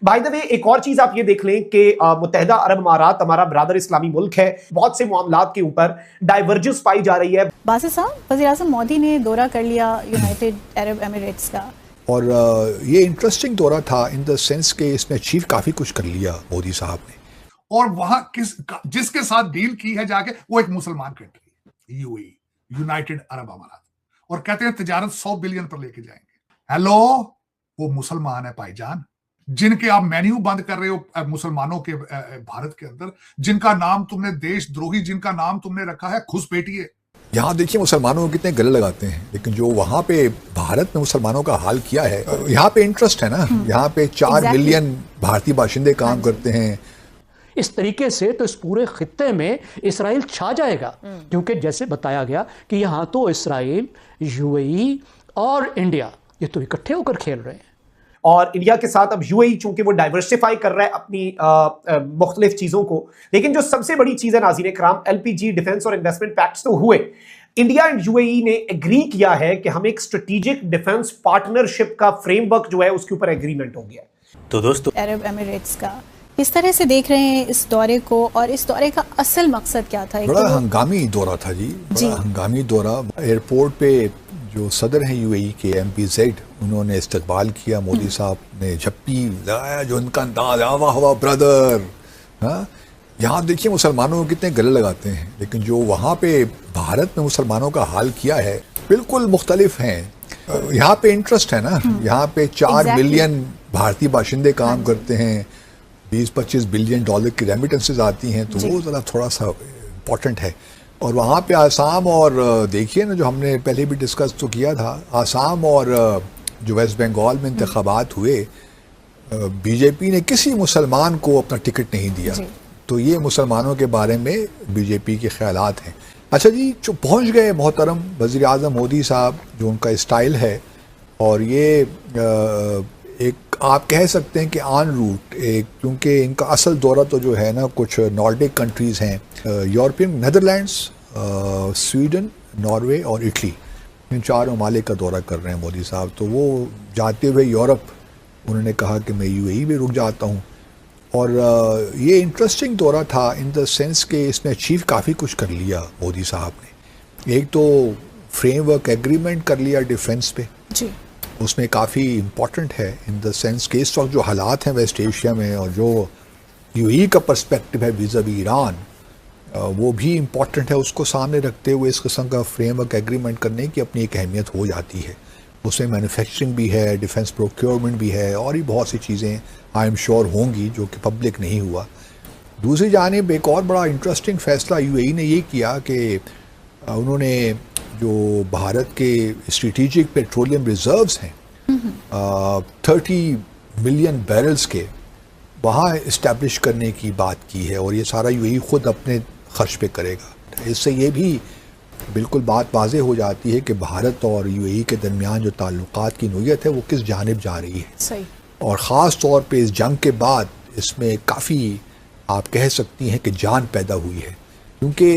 By the way एक और चीज आप ये देख लें कि मुत्तहिदा अरब अमारात हमारा ब्रादर इस्लामी मुल्क है, बहुत से मामलात के ऊपर डाइवर्जेंस पाई जा रही है। बासित साहब, वज़ीर आज़म मोदी ने दौरा कर लिया यूनाइटेड अरब एमिरेट्स का, और ये इंटरेस्टिंग दौरा था इन द सेंस कि इसमें अचीव काफी कुछ कर लिया मोदी साहब ने। और वहां जिसके साथ डील की है जाके वो एक मुसलमान कंट्री यूएई, यूनाइटेड अरब अमारात, और कहते हैं तिजारत 100 बिलियन पर लेके जाएंगे। हेलो, वो मुसलमान है भाईजान, जिनके आप मेन्यू बंद कर रहे हो मुसलमानों के भारत के अंदर, जिनका नाम तुमने देशद्रोही, जिनका नाम तुमने रखा है घुसपैठिए। यहाँ देखिए मुसलमानों को कितने गले लगाते हैं, लेकिन जो वहाँ पे भारत में मुसलमानों का हाल किया है, यहाँ पे इंटरेस्ट है ना, यहाँ पे 4 मिलियन भारतीय बाशिंदे काम करते हैं। इस तरीके से तो इस पूरे खित्ते में इसराइल छा जाएगा, क्योंकि जैसे बताया गया कि यहाँ तो इसराइल, यूएई और इंडिया ये तो इकट्ठे होकर खेल रहे हैं। और इंडिया के साथ अब यूएई चूंकि वो डाइवर्सिफाई कर रहा है अपनी मुख्तलिफ चीजों को, लेकिन जो सबसे बड़ी चीज है नाज़रीन कराम, एलपीजी डिफेंस और इन्वेस्टमेंट पैक्ट्स तो हुए, इंडिया एंड यूएई ने एग्री किया है कि हम एक स्ट्रेटेजिक डिफेंस पार्टनरशिप का फ्रेमवर्क जो है उसके ऊपर एग्रीमेंट हो गया है। तो दोस्तों, अरब एमिरेट्स का किस तरह से देख रहे हैं इस दौरे को, और इस दौरे का असल मकसद क्या था? बड़ा हंगामी दौरा था जी, बड़ा हंगामी दौरा। एयरपोर्ट पे जो सदर हैं यूएई के MPZ, उन्होंने इस्तकबाल किया, मोदी साहब ने झप्पी लगाया, जो उनका अंदाज, वाह वाह ब्रदर। हाँ, यहाँ देखिए मुसलमानों को कितने गले लगाते हैं, लेकिन जो वहाँ पे भारत में मुसलमानों का हाल किया है बिल्कुल मुख्तलिफ हैं। यहाँ पे इंटरेस्ट है ना, यहाँ पे 4 मिलियन भारतीय बाशिंदे काम करते हैं, 20-25 बिलियन डॉलर की रेमिटेंसेज आती हैं, तो वो ज़रा थोड़ा सा इम्पोर्टेंट है। और वहाँ पे आसाम, और देखिए ना, जो हमने पहले भी डिस्कस तो किया था, आसाम और जो वेस्ट बंगाल में इंतखाबात हुए, बीजेपी ने किसी मुसलमान को अपना टिकट नहीं दिया। तो ये मुसलमानों के बारे में बीजेपी के ख्यालात हैं। अच्छा जी, जो पहुँच गए मोहतरम वज़ीर आज़म मोदी साहब, जो उनका स्टाइल है, और ये एक आप कह सकते हैं कि ऑन रूट, एक क्योंकि इनका असल दौरा तो जो है ना कुछ नॉर्डिक कंट्रीज़ हैं, यूरोपियन, नेदरलैंड्स, स्वीडन, नॉर्वे और इटली, इन 4 ममालिक का दौरा कर रहे हैं मोदी साहब। तो वो जाते हुए यूरोप, उन्होंने कहा कि मैं यूएई में रुक जाता हूँ। और ये इंटरेस्टिंग दौरा था इन द सेंस कि इसमें अचीव काफ़ी कुछ कर लिया मोदी साहब ने। एक तो फ्रेमवर्क एग्रीमेंट कर लिया डिफेंस पे जी, उसमें काफ़ी इम्पॉर्टेंट है इन द सेंस कि इस वक्त जो हालात हैं वेस्ट एशिया में, और जो यूएई का पर्सपेक्टिव है विज़ावी ईरान, वो भी इम्पॉर्टेंट है। उसको सामने रखते हुए इस किस्म का फ्रेमवर्क एग्रीमेंट करने की अपनी एक अहमियत हो जाती है। उसमें मैन्युफैक्चरिंग भी है, डिफेंस प्रोक्योरमेंट भी है, और भी बहुत सी चीज़ें आई एम श्योर होंगी जो कि पब्लिक नहीं हुआ। दूसरी जानिब एक और बड़ा इंटरेस्टिंग फ़ैसला यूएई ने ये किया कि उन्होंने जो भारत के स्ट्रेटेजिक पेट्रोलियम रिजर्व्स हैं 30 मिलियन बैरल्स के, वहाँ इस्टेब्लिश करने की बात की है, और ये सारा यूएई खुद अपने खर्च पे करेगा। इससे ये भी बिल्कुल बात वाज़ेह हो जाती है कि भारत और यूएई के दरमियान जो ताल्लुकात की नोयत है वो किस जानिब जा रही है। सही। और ख़ास तौर पे इस जंग के बाद इसमें काफ़ी आप कह सकती हैं कि जान पैदा हुई है, क्योंकि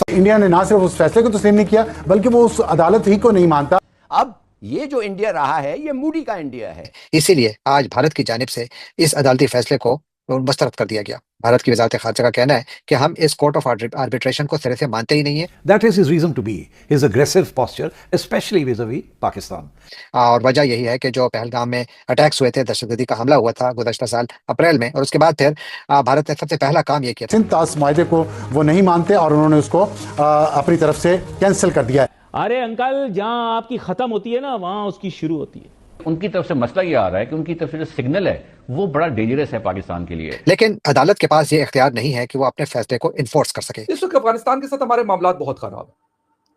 इंडिया ने ना सिर्फ उस फैसले को तस्लीम नहीं किया, बल्कि वो उस अदालत ही को नहीं मानता। अब ये जो इंडिया रहा है, ये मूडी का इंडिया है। इसीलिए आज भारत की जानिब से इस अदालती फैसले को मुस्तरद कर दिया गया। भारत की वज़ारत ख़ारजा का कहना है कि हम इस कोर्ट ऑफ आर्बिट्रेशन को सिरे से मानते ही नहीं है। That is his reason to be, his aggressive posture, especially vis-a-vis Pakistan. और वजह यही है कि जो पहलगाम में अटैक्स हुए थे, दहशतगर्दी का हमला हुआ था गुज़श्ता साल अप्रैल में, और उसके बाद फिर भारत ने सबसे पहला काम ये किया था। सिंध ताश माहदे को वो नहीं मानते और उन्होंने उसको अपनी तरफ से कैंसिल कर दिया है। अरे अंकल, जहाँ आपकी खत्म होती है ना, वहाँ उसकी शुरू होती है। उनकी तरफ से मसला ये आ रहा है कि उनकी तरफ से जो सिग्नल है वो बड़ा डेंजरस है पाकिस्तान के लिए। लेकिन अदालत के पास ये इख्तियार नहीं है कि वो अपने फैसले को इन्फोर्स कर सके। इस वक्त अफगानिस्तान के साथ हमारे मामलात बहुत खराब है,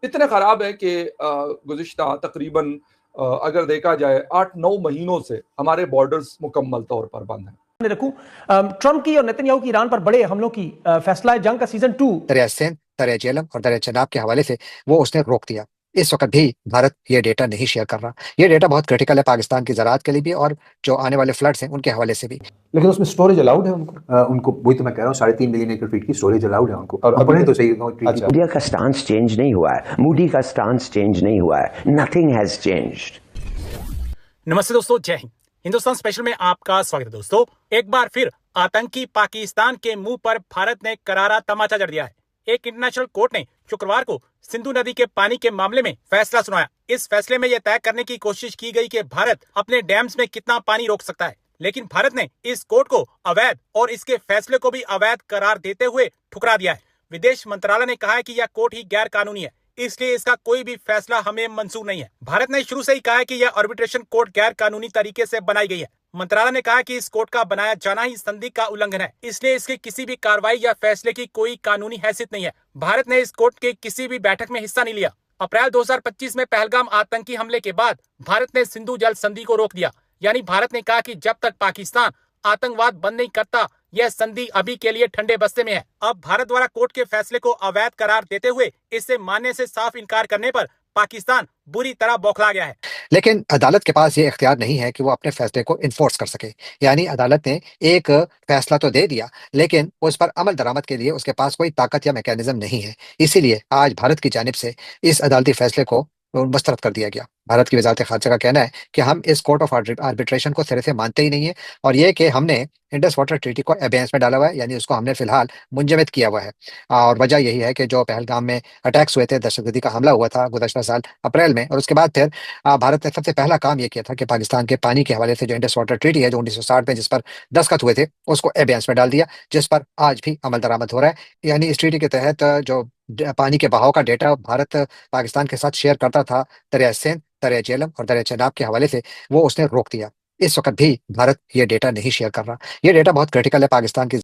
इतने खराब है कि गुज़िश्ता तकरीबन अगर देखा जाए 8-9 महीनों से हमारे बॉर्डर्स मुकम्मल तौर पर बंद हैं। रखूं ट्रंप की और नेतन्याहू की ईरान पर बड़े हमलों की फैसला जंग का सीजन 2 दरिया सिंध, दरिया जेलम और दरिया चनाब के हवाले से वो उसने रोक दिया। इस वक्त भी भारत ये डेटा नहीं शेयर कर रहा। ये डेटा बहुत क्रिटिकल है पाकिस्तान की ज़राअत के लिए भी, और जो आने वाले फ्लड्स हैं उनके हवाले से भी। लेकिन उसमें स्टोरेज अलाउड है उनको वही तो मैं कह रहा हूँ, 3.5 मिलियन एक्र फीट की स्टोरेज अलाउड है उनको। और अपने तो सही। अच्छा, इंडिया का स्टांस चेंज नहीं हुआ है, मूडी का स्टांस चेंज नहीं हुआ है, नथिंग हैज चेंज्ड। नमस्ते दोस्तों, जय हिंद। हिंदुस्तान स्पेशल में आपका स्वागत है दोस्तों। एक बार फिर आतंकी पाकिस्तान के मुंह पर भारत ने करारा तमाचा जड़ दिया है। एक इंटरनेशनल कोर्ट ने शुक्रवार को सिंधु नदी के पानी के मामले में फैसला सुनाया। इस फैसले में यह तय करने की कोशिश की गई कि भारत अपने डैम्स में कितना पानी रोक सकता है, लेकिन भारत ने इस कोर्ट को अवैध और इसके फैसले को भी अवैध करार देते हुए ठुकरा दिया है। विदेश मंत्रालय ने कहा है कि यह कोर्ट ही गैर कानूनी है, इसलिए इसका कोई भी फैसला हमें मंजूर नहीं है। भारत ने शुरू से ही कहा है कि यह आर्बिट्रेशन कोर्ट गैर कानूनी तरीके से बनाई गई है। मंत्रालय ने कहा कि इस कोर्ट का बनाया जाना ही संधि का उल्लंघन है, इसलिए इसकी किसी भी कार्रवाई या फैसले की कोई कानूनी हैसियत नहीं है। भारत ने इस कोर्ट के किसी भी बैठक में हिस्सा नहीं लिया। अप्रैल 2025 में पहलगाम आतंकी हमले के बाद भारत ने सिंधु जल संधि को रोक दिया। यानी भारत ने कहा कि जब तक पाकिस्तान आतंकवाद बंद नहीं करता, यह संधि अभी के लिए ठंडे बस्ते में है। अब भारत द्वारा कोर्ट के फैसले को अवैध करार देते हुए इसे मानने से साफ इनकार करने पर पाकिस्तान बुरी तरह बौखला गया है। लेकिन अदालत के पास ये इख्तियार नहीं है कि वो अपने फैसले को इन्फोर्स कर सके। यानी अदालत ने एक फैसला तो दे दिया, लेकिन उस पर अमल दरामद के लिए उसके पास कोई ताकत या मैकेनिज्म नहीं है। इसीलिए आज भारत की जानिब से इस अदालती फैसले को मुस्तरद कर दिया गया। भारत की वजारत खारजा का कहना है कि हम इस कोर्ट ऑफ आर्बिट्रेशन को सिरे से मानते ही नहीं है, और ये कि हमने इंडस वाटर ट्रीटी को एबेंस में डाला हुआ है, यानी उसको हमने फिलहाल मुंजमद किया हुआ है। और वजह यही है कि जो पहलगाम में अटैक्स हुए थे, दहशतगर्दी का हमला हुआ था गुज़श्ता साल अप्रैल में, और उसके बाद फिर भारत ने सबसे पहला काम ये किया था कि पाकिस्तान के पानी के हवाले से जो इंडस वाटर ट्रीटी है जो 1960 में जिस पर दस्तखत हुए थे, उसको एबेंस में डाल दिया, जिस पर आज भी अमल दरामद हो रहा है। यानी इस ट्रीटी के तहत जो पानी के बहाव का डेटा भारत पाकिस्तान के साथ शेयर करता था दरिया सिंध, दरिया झेलम और दरिया चेनाब के हवाले से, वो उसने रोक दिया। इस वक्त भी भारत ये डेटा नहीं शेयर कर रहा। ये डेटा बहुत क्रिटिकल है पाकिस्तान की